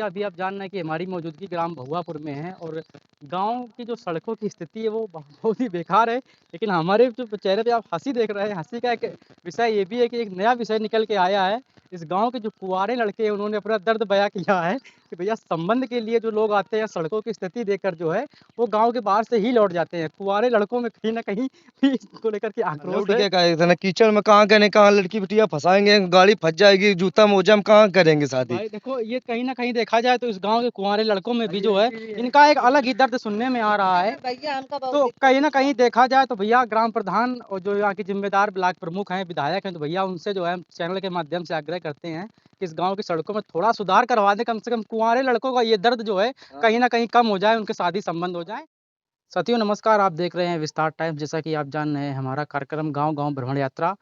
अभी आप जान रहे हैं कि हमारी मौजूदगी ग्राम भहुआपुर में है और गांव की जो सड़कों की स्थिति है वो बहुत ही बेकार है। लेकिन हमारे जो चेहरे पे आप हंसी देख रहे हैं, हंसी का एक विषय ये भी है कि एक नया विषय निकल के आया है। इस गांव के जो कुंवारे लड़के हैं उन्होंने अपना दर्द बयां किया है कि भैया संबंध के लिए जो लोग आते हैं सड़कों की स्थिति देखकर जो है वो गाँव के बाहर से ही लौट जाते हैं। कुंवारे लड़कों में कहीं ना कहीं भी इसको लेकर के आक्रोश लौट है। के कहे इतना कीचड़ में कहाँ करें, कहाँ लड़की बिटिया फंसाएंगे, गाड़ी फंस जाएगी, जूता मोजा में कहाँ करेंगे शादी। भाई देखो ये कहीं ना कहीं देखा जाए तो इस गांव के कुंवारे लड़कों में भी जो है इनका एक अलग ही दर्द सुनने में आ रहा है। तो कहीं ना कहीं देखा जाए तो भैया ग्राम प्रधान और जो यहाँ के जिम्मेदार ब्लॉक प्रमुख हैं, विधायक हैं, तो भैया उनसे जो है चैनल के माध्यम से आग्रह करते हैं कि इस गांव की सड़कों में थोड़ा सुधार करवा दे। कम से कम कुंवारे लड़कों का ये दर्द जो है कहीं ना कहीं कम हो जाए, उनके शादी संबंध हो जाए। साथियों नमस्कार, आप देख रहे हैं विस्तार टाइम्स। जैसा कि आप जान रहे हैं हमारा कार्यक्रम गांव गांव भ्रमण यात्रा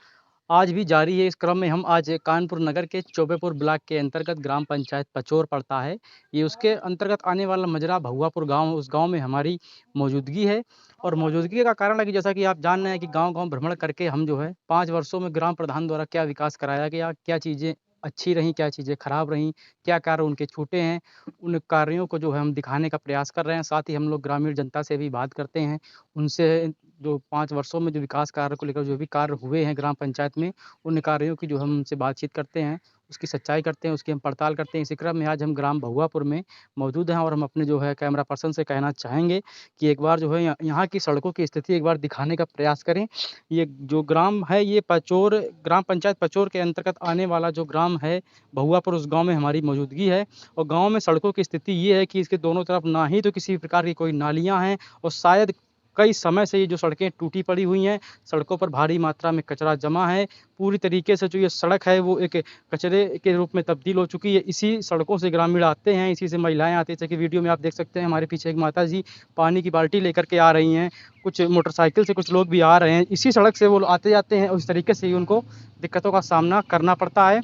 आज भी जारी है। इस क्रम में हम आज कानपुर नगर के चौबेपुर ब्लॉक के अंतर्गत ग्राम पंचायत पचोर पड़ता है, ये उसके अंतर्गत आने वाला मजरा भहुआपुर गांव, उस गांव में हमारी मौजूदगी है। और मौजूदगी का कारण है कि जैसा कि आप जान रहे हैं कि गांव गांव भ्रमण करके हम जो है 5 वर्षों में ग्राम प्रधान द्वारा क्या विकास कराया गया, क्या चीज़ें अच्छी रहीं, क्या चीज़ें खराब रहीं, क्या कार्य उनके छूटे हैं, उन कार्यों को जो है हम दिखाने का प्रयास कर रहे हैं। साथ ही हम लोग ग्रामीण जनता से भी बात करते हैं, उनसे जो 5 वर्षों में जो विकास कार्य को लेकर जो भी कार्य हुए हैं ग्राम पंचायत में, उन कार्यों की जो हम उनसे बातचीत करते हैं, उसकी सच्चाई करते हैं, उसकी हम पड़ताल करते हैं। इसी क्रम में आज हम ग्राम भहुआपुर में मौजूद हैं और हम अपने जो है कैमरा पर्सन से कहना चाहेंगे कि एक बार जो है यहाँ की सड़कों की स्थिति एक बार दिखाने का प्रयास करें। ये जो ग्राम है ये पचोर, ग्राम पंचायत पचोर के अंतर्गत आने वाला जो ग्राम है भहुआपुर, उस गाँव में हमारी मौजूदगी है। और गाँव में सड़कों की स्थिति ये है कि इसके दोनों तरफ ना ही तो किसी प्रकार की कोई नालियाँ हैं और शायद कई समय से ये जो सड़कें टूटी पड़ी हुई हैं, सड़कों पर भारी मात्रा में कचरा जमा है। पूरी तरीके से जो ये सड़क है वो एक कचरे के रूप में तब्दील हो चुकी है। इसी सड़कों से ग्रामीण आते हैं, इसी से महिलाएं आती हैं। जैसे कि वीडियो में आप देख सकते हैं हमारे पीछे एक माता जी पानी की बाल्टी लेकर के आ रही हैं, कुछ मोटरसाइकिल से कुछ लोग भी आ रहे हैं। इसी सड़क से वो आते जाते हैं और इस तरीके से ही उनको दिक्कतों का सामना करना पड़ता है।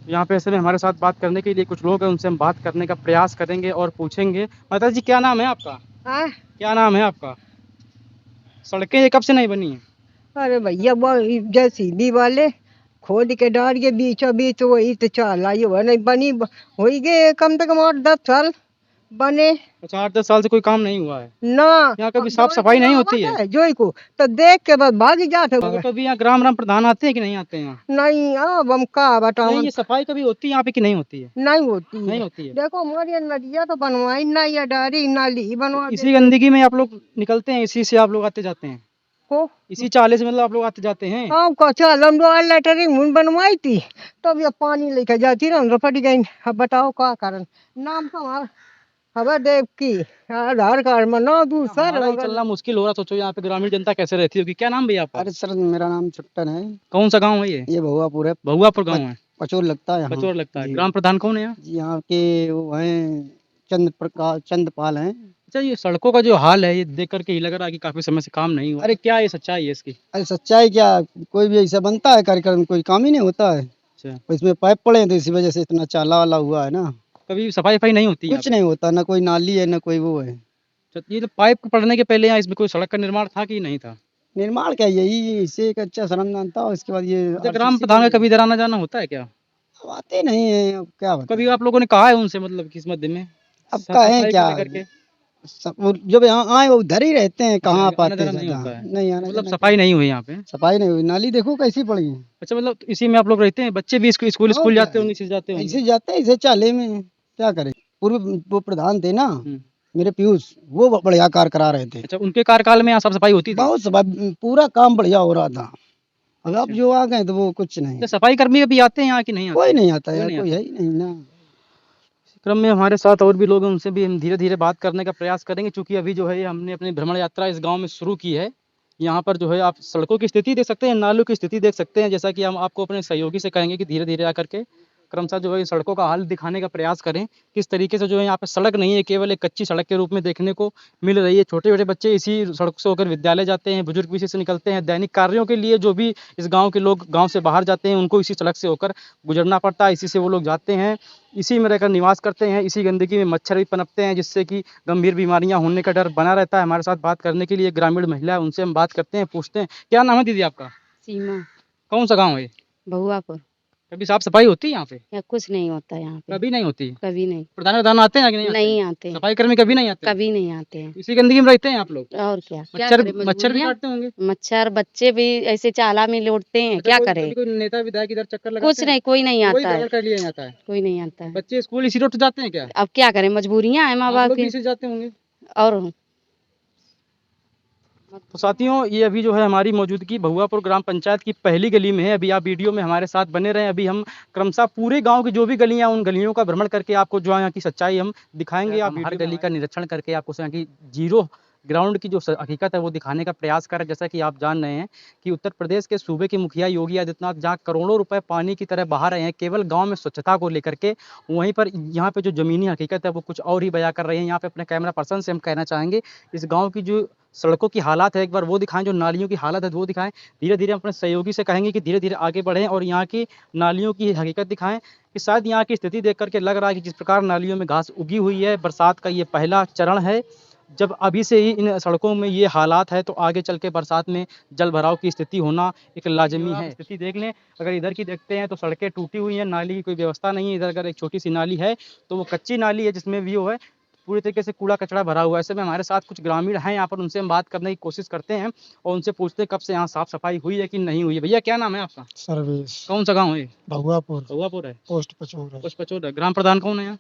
यहाँ पे ऐसे में हमारे साथ बात करने के लिए कुछ लोग हैं, उनसे हम बात करने का प्रयास करेंगे और पूछेंगे। माता जी क्या नाम है आपका? क्या नाम है आपका? सड़कें ये कब से नहीं बनी हैं? अरे भैया वो सीधी वाले खोद के डाल के बीचों बीच वही तो चला ये वो नहीं बनी हो गए कम से कम 8-10 साल बने अच्छा 8-10 साल से कोई काम नहीं हुआ है? ना। यहाँ कभी साफ सफाई नहीं होती है? जोई को तो देख के बस भाग जाते तो कभी यहाँ ग्राम प्रधान आते हैं कि नहीं आते हैं यहाँ? नहीं। अब हम का बताओ, नहीं, ये सफाई कभी होती है यहाँ पे कि नहीं होती है? नहीं होती नहीं होती है। देखो हमारी ये नदिया तो बनवाई ना, ये डारी नाली बनवा इसी गंदगी में आप लोग निकलते हैं, इसी से आप लोग आते जाते हैं? को इसी चाले से मतलब आप लोग आते जाते हैं? हाँ कचा लंबो लेटरिंग मुन बनवाई थी तब ये पानी लेके जाती ना रपट गई। अब बताओ का कारण। नाम तो हमारा खबर देव की आधार कार्ड में ना दूसरा हमारा ही चलना मुश्किल हो रहा। सोचो यहाँ पे ग्रामीण जनता कैसे रहती होगी। क्या नाम भैया आपका? अरे सर मेरा नाम छुट्टन है। कौन सा गाँव है ये? भहुआपुर है। भहुआपुर गाँव है, पचोर लगता है यहाँ। पचोर लगता है। जी। ग्राम प्रधान कौन है यहाँ? जी यहाँ के वो हैं चंद्रपाल हैं। अच्छा ये सड़कों का जो हाल है ये देख करके ही लग रहा है कि काफी समय से काम नहीं हुआ। अरे क्या ये सच्चाई है इसकी? अरे सच्चाई क्या, कोई भी ऐसा बनता है कार्यक्रम, कोई काम ही नहीं होता है। अच्छा इसमें पाइप पड़े हैं तो इसी वजह से इतना चाला वाला हुआ है ना। कभी सफाई वफाई नहीं होती? कुछ नहीं होता, ना कोई नाली है ना कोई वो है। ये तो पाइप पड़ने के पहले यहाँ इसमें कोई सड़क का निर्माण था कि नहीं था? निर्माण क्या, यही इससे एक अच्छा श्रमदान था। उसके बाद ये अच्छा ग्राम प्रधान का कभी इधर आना जाना होता है क्या? अब आते नहीं है, अब क्या बताएं। कभी आप लोगों ने कहा है उनसे, मतलब किस मध्य में अब कहें क्या, जब यहाँ आए वो उधर ही रहते हैं, कहाँ अच्छा, पाते आना जाना हैं नहीं होता है? नहीं आना मतलब जाना। सफाई नहीं हुई यहाँ पे? सफाई नहीं हुई, नाली देखो कैसी पड़ी है। अच्छा मतलब इसी में आप लोग रहते हैं? बच्चे भी स्कूल और क्या जाते होंगे, इसी से जाते होंगे? ऐसे जाते हैं, ऐसे चाले में क्या करें। पूर्व वो प्रधान थे ना हम्म। मेरे पीयूष, वो बढ़िया कार्य करा रहे थे। अच्छा उनके कार्यकाल में यहाँ साफ सफाई होती थी? बहुत सफाई, पूरा काम बढ़िया हो रहा था। अब जो आ गए तो वो कुछ नहीं। अच्छा सफाई कर्मी भी आते हैं यहाँ कि नहीं आते? कोई नहीं आता कोई यार, नहीं कोई आता। है ही नहीं ना। इस क्रम में हमारे साथ और भी लोग हैं, उनसे भी हम धीरे धीरे बात करने का प्रयास करेंगे। चूंकि अभी जो है हमने अपनी भ्रमण यात्रा इस गांव में शुरू की है। यहाँ पर जो है आप सड़कों की स्थिति देख सकते हैं, नालों की स्थिति देख सकते हैं। जैसा कि हम आपको अपने सहयोगी से कहेंगे कि धीरे धीरे आकर के क्रमशः जो है सड़कों का हाल दिखाने का प्रयास करें। किस तरीके से जो है यहाँ पे सड़क नहीं है, केवल एक कच्ची सड़क के रूप में देखने को मिल रही है। छोटे छोटे बच्चे इसी सड़क से होकर विद्यालय जाते हैं, बुजुर्ग भी इसी से निकलते हैं। दैनिक कार्यों के लिए जो भी इस गांव के लोग गांव से बाहर जाते हैं उनको इसी सड़क से होकर गुजरना पड़ता है। इसी से वो लोग जाते हैं, इसी में रहकर निवास करते हैं। इसी गंदगी में मच्छर भी पनपते हैं, जिससे कि गंभीर बीमारियां होने का डर बना रहता है। हमारे साथ बात करने के लिए ग्रामीण महिला है, उनसे हम बात करते हैं, पूछते हैं। क्या नाम है दीदी आपका? सीमा। कौन सा गाँव है? भहुआपुर। कभी साफ सफाई होती है यहाँ पे? या कुछ नहीं होता यहाँ पे, कभी नहीं होती। कभी नहीं, प्रधान आते हैं कि नहीं आते? नहीं आते हैं, सफाई कर्मी कभी नहीं आते? कभी नहीं आते हैं। इसी गंदगी में रहते हैं आप लोग? और क्या मच्छर करें, मच्छर भी मजबूरियाँ? काटते होंगे? मच्छर बच्चे भी ऐसे चाला में लौटते हैं, अच्छा, क्या कोई- करें? कभी कोई नेता विधायक इधर चक्कर लगाते कुछ हैं? नहीं, कोई नहीं कोई आता है, गड़बड़ कर लिया जाता है? कोई नहीं आता है। बच्चे स्कूल इसी रोड से जाते हैं क्या? अब क्या करें, मजबूरियाँ हैं माँ आप बाप लोग भी की। इसी से जाते होंगे? और तो साथियों, ये अभी जो है हमारी मौजूदगी भगुआपुर ग्राम पंचायत की पहली गली में है। अभी आप वीडियो में हमारे साथ बने रहें। अभी हम क्रमशः पूरे गांव की जो भी गलियां, उन गलियों का भ्रमण करके आपको जो है यहाँ की सच्चाई हम दिखाएंगे। आप हर गली का निरीक्षण करके आपको यहाँ की जीरो ग्राउंड की जो हकीकत है वो दिखाने का प्रयास करें। जैसा कि आप जान रहे हैं कि उत्तर प्रदेश के सूबे के मुखिया योगी आदित्यनाथ जहाँ करोड़ों रुपए पानी की तरह बहा रहे हैं केवल गांव में स्वच्छता को लेकर के, वहीं पर यहाँ पे जो ज़मीनी हकीकत है वो कुछ और ही बयां कर रहे हैं। यहाँ पे अपने कैमरा पर्सन से हम कहना चाहेंगे इस गाँव की जो सड़कों की हालात है एक बार वो दिखाएं, जो नालियों की हालत है वो दिखाएं। धीरे धीरे अपने सहयोगी से कहेंगे कि धीरे धीरे आगे बढ़ें और यहाँ की नालियों की हकीकत दिखाएं कि शायद यहाँ की स्थिति देख करके लग रहा है कि जिस प्रकार नालियों में घास उगी हुई है, बरसात का ये पहला चरण है। जब अभी से ही इन सड़कों में ये हालात है तो आगे चल के बरसात में जल भराव की स्थिति होना एक लाजमी है। स्थिति देख लें, अगर इधर की देखते हैं तो सड़कें टूटी हुई हैं, नाली की कोई व्यवस्था नहीं है। इधर अगर एक छोटी सी नाली है तो वो कच्ची नाली है जिसमें भी वो है पूरी तरीके से कूड़ा कचरा भरा हुआ है। ऐसे में हमारे साथ कुछ ग्रामीण हैं यहाँ पर, उनसे हम बात करने की कोशिश करते हैं और उनसे पूछते हैं कब से यहाँ साफ सफाई हुई है कि नहीं हुई है। भैया क्या नाम है आपका? सर्विस कौन सा गाँव है? भगवापुर भगुआपुर है। पोस्ट पचोर है। कुछ पचोर है। ग्राम प्रधान कौन है यहाँ?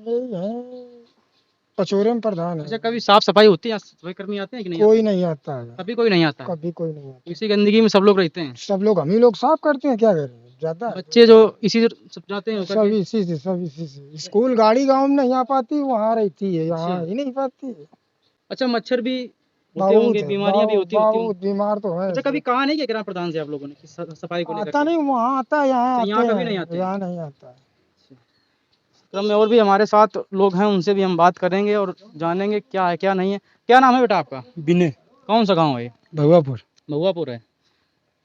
यही है, पचोरे में प्रधान अच्छा, है। कभी साफ सफाई होती है? यहाँ सफाई कर्मी आते हैं कि नहीं? कोई नहीं आता है, कभी कोई नहीं आता है? कभी कोई नहीं आता। इसी गंदगी में सब लोग रहते हैं? सब लोग हम ही लोग साफ करते हैं, क्या करें, जाता है बच्चे जो इसी से सब जाते हैं होकर सब के? इसी से, सब इसी से। स्कूल गाड़ी गांव में नहीं आ पाती, वहाँ रहती है, यहाँ अच्छा। ही नहीं पाती। अच्छा, मच्छर भी होते बहुत होंगे, है, बीमारियां भी होती होंगी। बहुत बीमार तो है। अच्छा, कभी कहा नहीं कि ग्राम प्रधान से आप लोगों ने कि सफाई को लेकर आता के? नहीं, वहाँ आता है, यहाँ अच्छा, यहाँ आते कभी हैं, नहीं आते हैं? यहाँ नहीं आता है। क्रम में और भी हमारे साथ लोग हैं, उनसे भी हम बात करेंगे और जानेंगे क्या है क्या नहीं है। क्या नाम है बेटा आपका? बिने कौन सा गाँव है ये? भगवापुर। भगुआपुर है।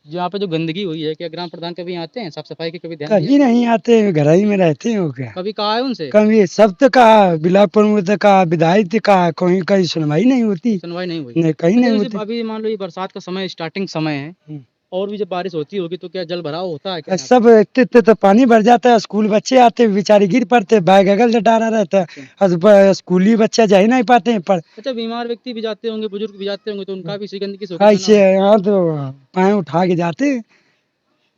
यहाँ पे जो गंदगी हुई है, क्या ग्राम प्रधान कभी आते हैं साफ सफाई के? कभी ध्यान कभी दिया? नहीं आते, घर ही में रहते हैं, क्या कभी कहा है उनसे? कभी सब तो कहा, बिलासपुर में तो कहा, विधायक कहा, कहीं कहीं सुनवाई नहीं होती, सुनवाई नहीं हुई? नहीं कहीं अच्छा, नहीं जैसे होती। अभी मान लो ये बरसात का समय, स्टार्टिंग समय है और भी जब बारिश होती होगी तो क्या जल भराव होता है क्या यहाँ पे? सब इतने तो पानी भर जाता है, स्कूल बच्चे आते बेचारे गिर पड़ते, बैग अगल से डाला रहता है, और स्कूली बच्चा जा ही नहीं पाते हैं। पर अच्छा, बीमार व्यक्ति भी जाते होंगे, बुजुर्ग भी जाते होंगे तो उनका भी इसी गंदगी से होकर ऐसे यहाँ तो पाए उठा के जाते हैं,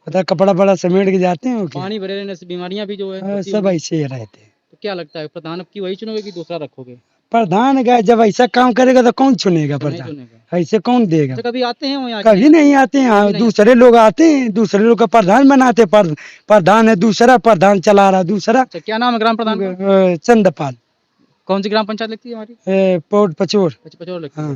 पता कपड़ा बड़ा समेट के जाते हैं, क्या पानी भरे रहने से बीमारियां भी जो है होती सब होंगी। ऐसे ही रहते हैं। तो क्या लगता है प्रधान अब की वही चुनोगे कि दूसरा रखोगे? प्रधान गए जब ऐसा काम करेगा तो कौन चुनेगा? नहीं प्रधान चुनेगा। ऐसे कौन देगा? अच्छा, कभी आते हैं वो यहाँ कभी नहीं आते हैं, हाँ, कभी नहीं दूसरे लोग आते हैं, दूसरे लोग का प्रधान बनाते, प्रधान है दूसरा, प्रधान चला रहा दूसरा। अच्छा, क्या नाम है ग्राम प्रधान का? चंदपाल, कौन सी ग्राम पंचायत लगती है हमारी? पोर्ट पचोर। अच्छा, पचौर लगती है। हाँ,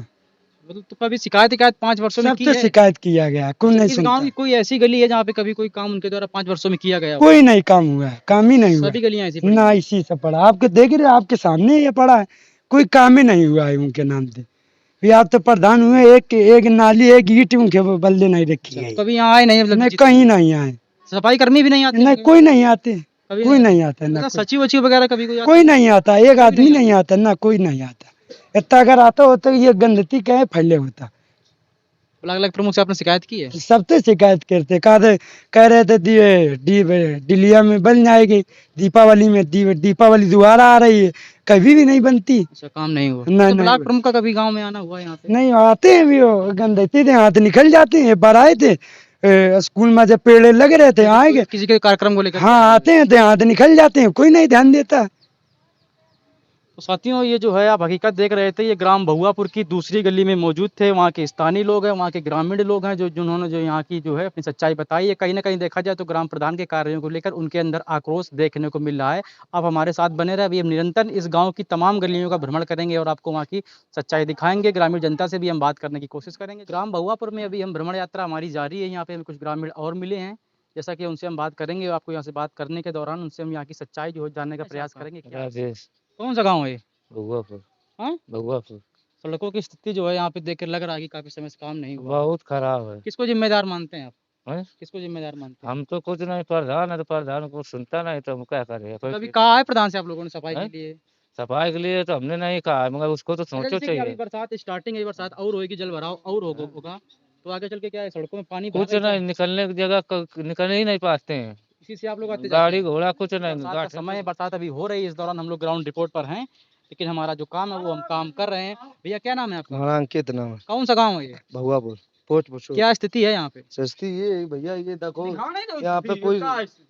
मतलब तो कभी शिकायत 5 वर्षों में सब की तो है? शिकायत किया गया, कोई नहीं इस गांव सुनता, की कोई ऐसी गली है जहाँ पे कभी कोई काम उनके द्वारा 5 वर्षों में किया गया हो? कोई नहीं काम हुआ है, काम ही नहीं हुआ सभी गलियां ऐसी पड़ी ना, हैं। इसी से पड़ा। आपके देख रहे हो, आपके सामने ये पड़ा है, कोई काम ही नहीं हुआ है उनके नाम से। भी आप तो प्रधान हुए, एक नाली एक ईंट उनके बल्ले नहीं रखी है, कभी यहाँ आए नहीं? मतलब नहीं कहीं नहीं आए, सफाई कर्मी भी नहीं आते? नहीं कोई नहीं आते, कभी कोई नहीं आता ना, अच्छा, सचिव वचिव वगैरह कभी कोई आता? कोई नहीं आता, एक आदमी नहीं आता ना, कोई नहीं आता। इतना अगर आता हो तो ये गंदगी कहे फैले होता। अलग अलग प्रमुख से आपने शिकायत की है? सब तो शिकायत करते, कह रहे थे डिलिया में बन जाएगी, दीपावली में दीपावली दोबारा आ रही है, कभी भी नहीं बनती। अच्छा, काम नहीं हुआ? नहीं, तो नहीं ब्लॉक हुआ। प्रमुख का कभी गांव में आना हुआ यहाँ पे? नहीं आते हैं भी, वो गंदगी थे, हाथ निकल जाते हैं, बार आए थे स्कूल में जब पेड़ लग रहे थे आएंगे, किसी के कार्यक्रम को लेकर? हाँ आते हैं तो हाथ निकल जाते हैं, कोई नहीं ध्यान देता। तो साथियों, ये जो है आप हकीकत देख रहे थे, ये ग्राम भगुआपुर की दूसरी गली में मौजूद थे। वहाँ के स्थानीय लोग हैं, वहाँ के ग्रामीण लोग हैं जिन्होंने जो यहाँ की जो है अपनी सच्चाई बताई है। कहीं ना कहीं देखा जाए तो ग्राम प्रधान के कार्यों को लेकर उनके अंदर आक्रोश देखने को मिल रहा है। आप हमारे साथ बने रहे, अभी हम निरंतर इस गाँव की तमाम गलियों का भ्रमण करेंगे और आपको वहाँ की सच्चाई दिखाएंगे। ग्रामीण जनता से भी हम बात करने की कोशिश करेंगे। ग्राम भगुआपुर में अभी हम भ्रमण यात्रा हमारी जारी है। यहाँ पे हमें कुछ ग्रामीण और मिले हैं, जैसा कि उनसे हम बात करेंगे। आपको यहाँ से बात करने के दौरान उनसे हम यहाँ की सच्चाई जो है जानने का प्रयास करेंगे। क्या राजेश कौन सा गाँव है ये? भगवापुर। हाँ? भगवापुर सड़कों की स्थिति जो है यहाँ पे देख कर लग रहा है कि काफी समय से काम नहीं हुआ। बहुत खराब है। किसको जिम्मेदार मानते हैं आप? हैं? किसको जिम्मेदार मानते हैं? हम तो कुछ नहीं, प्रधान है तो प्रधान को सुनता नहीं तो हम क्या करें? कभी कहा है प्रधान से आप लोगों ने सफाई हैं? के लिए? सफाई के लिए तो हमने नहीं कहा, मगर उसको तो अच्छा, सोचो जैसे कि अभी चाहिए। बरसात स्टार्टिंग है, बरसात और होगी, जल भराव और होगा तो आगे चल के क्या है, सड़कों में पानी भर कुछ नहीं, निकलने की जगह निकल ही नहीं पाते हैं। इसी से आप लोग आते गाड़ी घोड़ा कुछ नहीं, बरसात का समय है, बरसात अभी हो रही है, इस दौरान हम लोग ग्राउंड रिपोर्ट पर हैं, लेकिन हमारा जो काम है वो हम काम कर रहे हैं। भैया क्या नाम है आपका? हमारा अंकित नाम है, कौन सा गाँव है ये? भगवापुर पोस्ट पूछो। क्या स्थिति है यहाँ पे? सस्ती ये है भैया, ये देखो यहाँ पे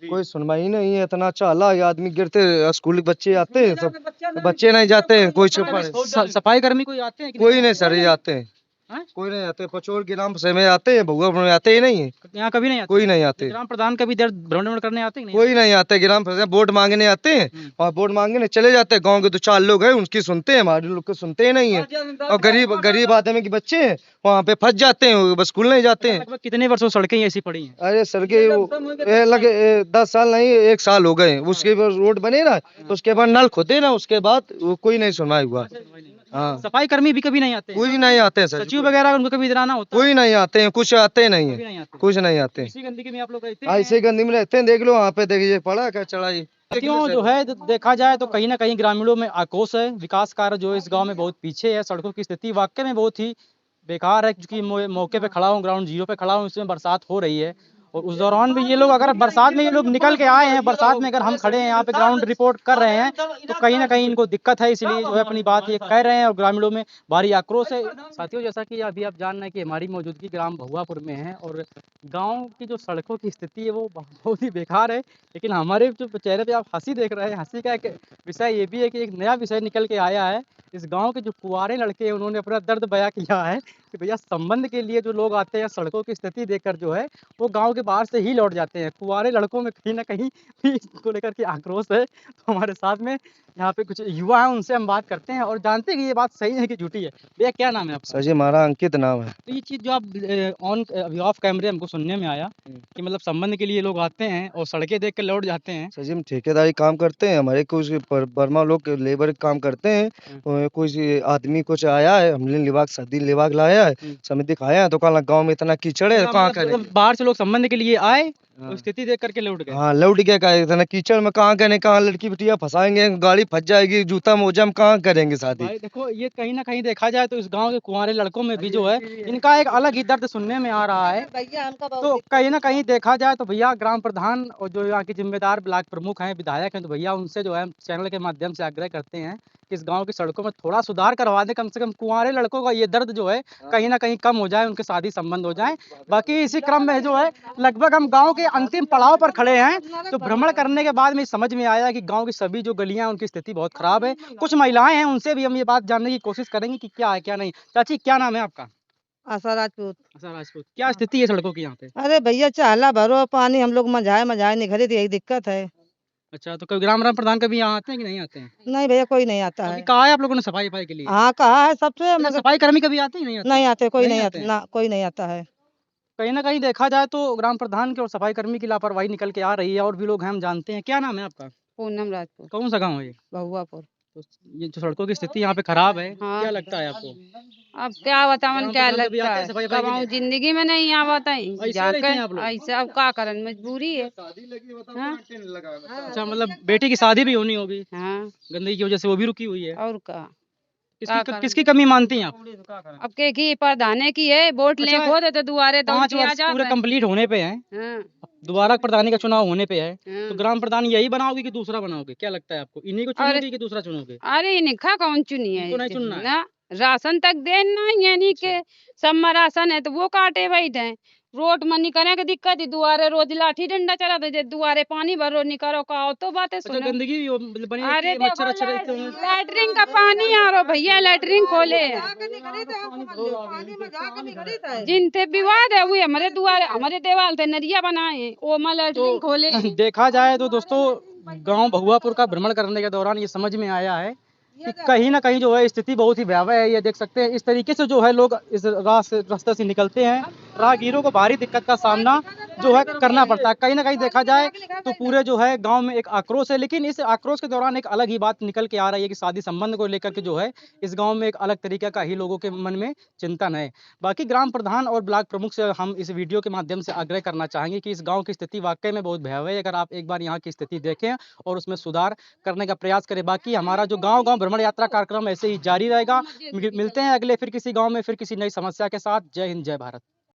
कोई सुनवाई नहीं है, इतना चाला ये आदमी गिरते, स्कूल के बच्चे आते हैं सब, बच्चे नहीं जाते हैं, कोई छुपा सफाई कर्मी कोई आते हैं कि कोई नहीं सर, ये आते हैं हैं? कोई नहीं आते, पचोर ग्राम से में आते हैं, भगवापुर में आते ही नहीं है, यहाँ कभी नहीं आते? कोई नहीं आते, ग्राम प्रधान कभी इधर भ्रमण करने आते हैं कि नहीं? कोई नहीं आते, ग्राम पंचायत वोट मांगने आते हैं और वोट मांगने चले जाते हैं। गांव के 2-4 लोग हैं, उनकी सुनते हैं, हमारे लोग के सुनते ही नहीं है। और गरीब आदमी के बच्चे हैं वहाँ पे फंस जाते हैं, वो बस स्कूल नहीं जाते हैं। लगभग कितने वर्षों सड़कें ऐसी पड़ी हैं? अरे सड़कें लगे 10 साल नहीं 1 साल हो गए, उसके बाद रोड बने ना, तो उसके बाद नल खोदे ना, उसके बाद वो कोई नहीं सुनवाई हुआ। हाँ, सफाई कर्मी भी कभी नहीं आते? कोई नहीं आते सर, सचिव वगैरह उनको कभी इधर आना होता? कोई नहीं आते हैं, कुछ आते नहीं कभी है, नहीं आते? कुछ नहीं आते। इसी गंदगी में आप लोग रहते हैं? ऐसे गंदी में रहते हैं, देख लो वहाँ पे, देखिए पड़ा क्या चढ़ाई। क्यों जो है देखा जाए तो कहीं ना कहीं ग्रामीणों में आक्रोश है, विकास कार्य जो है इस गांव में बहुत पीछे है, सड़कों की स्थिति वाकई में बहुत ही बेकार है। क्योंकि मौके पे खड़ा हूँ, ग्राउंड जीरो पे खड़ा हूँ, इसमें बरसात हो रही है और उस दौरान भी ये लोग, अगर बरसात में ये लोग निकल के आए हैं, बरसात में अगर हम खड़े हैं यहाँ पे ग्राउंड रिपोर्ट कर रहे हैं, तो कहीं ना कहीं इनको दिक्कत है, इसलिए जो है अपनी बात ये कह रहे हैं और ग्रामीणों में भारी आक्रोश है। साथियों, जैसा कि अभी आप जान रहे हैं कि हमारी मौजूदगी ग्राम भगवापुर में है और गांव की जो सड़कों की स्थिति है वो बहुत ही बेकार है, लेकिन हमारे जो चेहरे पे आप हंसी देख रहे हैं, हंसी का एक विषय ये भी है कि एक नया विषय निकल के आया है। इस गांव के जो कुंवारे लड़के हैं उन्होंने अपना दर्द बयां किया है कि भैया संबंध के लिए जो लोग आते हैं, सड़कों की स्थिति देखकर जो है वो गांव के बाहर से ही लौट जाते हैं। कुंवारे लड़कों में कहीं ना कहीं भी इसको लेकर के आक्रोश है। तो हमारे साथ में यहाँ पे कुछ युवा हैं, उनसे हम बात करते हैं और जानते हैं कि ये बात सही है कि झूठी है। भैया क्या नाम है आपका? सर जी हमारा अंकित नाम है। तो ये चीज़ जो आप ऑन अभी ऑफ कैमरे हमको सुनने में आया कि मतलब संबंध के लिए लोग आते हैं और सड़कें देख कर लौट जाते हैं। सर जी हम ठेकेदारी काम करते हैं, हमारे कुछ बर्मा लोग लेबर काम करते हैं, कुछ आदमी कुछ आया है, हमने लिबाग सदी लिबाग लाया है, समिति खाया है, तो कल गाँव में इतना कीचड़ है, कहाँ करें। बाहर से लोग संबंध के लिए आए और स्थिति देख करके लौट गए। हाँ लौट गया, का इतना कीचड़ में कहाँ करें, कहाँ लड़की बिटिया फंसाएंगे, गाड़ी फंस जाएगी, जूता मोजा में कहाँ करेंगे शादी। भाई देखो, ये कहीं ना कहीं देखा जाए तो इस गांव के कुंवारे लड़कों में भी जो है इनका एक अलग ही दर्द सुनने में आ रहा है। तो कहीं ना कहीं देखा जाए तो भैया ग्राम प्रधान और जो यहाँ के जिम्मेदार ब्लॉक प्रमुख हैं, विधायक हैं, तो भैया उनसे जो है चैनल के माध्यम से आग्रह करते हैं कि इस गांव की सड़कों में थोड़ा सुधार करवा दें, कम से कम कुंवारे लड़कों का ये दर्द जो है कहीं ना कहीं कम हो जाए, उनके शादी संबंध हो जाए। बाकी इसी क्रम में जो है लगभग हम गांव के अंतिम पड़ाव पर खड़े हैं, तो भ्रमण करने के बाद में समझ में आया कि गांव की सभी जो गलियां हैं उनकी स्थिति बहुत खराब है। कुछ महिलाएं हैं, उनसे भी हम ये बात जानने की कोशिश करेंगे कि क्या है क्या नहीं। चाची क्या नाम है आपका? आशा राजपूत। आशा राजपूत। क्या स्थिति है सड़कों की यहाँ पे? अरे भैया चाला भरो पानी, हम लोग मजाए नहीं खरीद, यही दिक्कत है। अच्छा, तो कभी ग्राम प्रधान कभी यहाँ आते हैं कि नहीं आते हैं? नहीं भैया कोई नहीं आता अभी है। कहा है आप लोगों ने सफाई के लिए? हाँ कहा है सबसे, अच्छा, मगर सफाई कर्मी कभी आते हैं नहीं आते? नहीं आते, कोई नहीं नहीं आते आता ना, कोई नहीं आता है। कहीं ना कहीं देखा जाए तो ग्राम प्रधान की और सफाई कर्मी की लापरवाही निकल के आ रही है और भी लोग हैं, हम जानते हैं। क्या नाम है आपका? पूनम राजपूत, कौन सा गाँव है ये? बहुआपुर। तो ये जो सड़कों की स्थिति यहाँ पे खराब है, हाँ। क्या लगता है आपको? अब क्या बतावन, ग्राम क्या प्रधान कभी लगता आते हैं है, सफाई के कब लिए? जिंदगी में नहीं आवत है ऐसे रहते जाकर, हैं आप लोग? ऐसे अब क्या करन, मजबूरी है। हाँ? अच्छा, मतलब बेटी की शादी भी होनी होगी, हाँ, गंदगी की वजह से वो भी रुकी हुई है। और का किसकी कमी मानती हैं आप? अब के की प्रधाने की है, वोट ले अच्छा, खो दे तो दुआरे तो 5 दिया वर्ष जाता पूरे है। कंप्लीट होने पे हैं, हाँ, दोबारा प्रधानी का चुनाव होने पे है, तो हाँ। ग्राम प्रधान यही बनाओगे कि दूसरा बनाओगे? क्या लगता है आपको, इन्हीं को चुनोगे कि दूसरा चुनोगे? अरे निखा कौन चुनी है? इनको नहीं चुनना है? ना राशन तक देना, यानी के सब में राशन है तो वो काटे बैठे, रोड में निकले के दिक्कत है, दुआरे रोज लाठी डंडा चला दे, दुआरे पानी भरो निकलो का, तो बातें अच्छा, सुनो। गंदगी भी मतलब बनी रहती अरे है, मच्छर अच्छे रहते होंगे। लैटरिन का पानी आ रहा भैया, लैटरिन खोले जिनते विवाद है वो हमारे दुआरे, हमारे देवाल थे नरिया बनाए, वो में लैटरिन खोले। देखा जाए तो दोस्तों गांव भगुआपुर का भ्रमण करने के दौरान ये समझ में आया है कि कहीं ना कहीं जो है स्थिति बहुत ही भयावह है। ये देख सकते हैं इस तरीके से जो है लोग इस रास्ते से निकलते हैं, राहगीरों को भारी दिक्कत का सामना जो है करना पड़ता है। कहीं ना कहीं देखा जाए तो पूरे जो है गांव में एक आक्रोश है, लेकिन इस आक्रोश के दौरान एक अलग ही बात निकल के आ रही है कि शादी संबंध को लेकर के जो है इस गांव में एक अलग तरीके का ही लोगों के मन में चिंतन है। बाकी ग्राम प्रधान और ब्लॉक प्रमुख से हम इस वीडियो के माध्यम से आग्रह करना चाहेंगे कि इस गाँव की स्थिति वाकई में बहुत भयावह है। अगर आप एक बार यहाँ की स्थिति देखें और उसमें सुधार करने का प्रयास करें। बाकी हमारा जो गाँव गाँव भ्रमण यात्रा कार्यक्रम ऐसे ही जारी रहेगा। मिलते हैं अगले फिर किसी गाँव में फिर किसी नई समस्या के साथ। जय हिंद, जय भारत।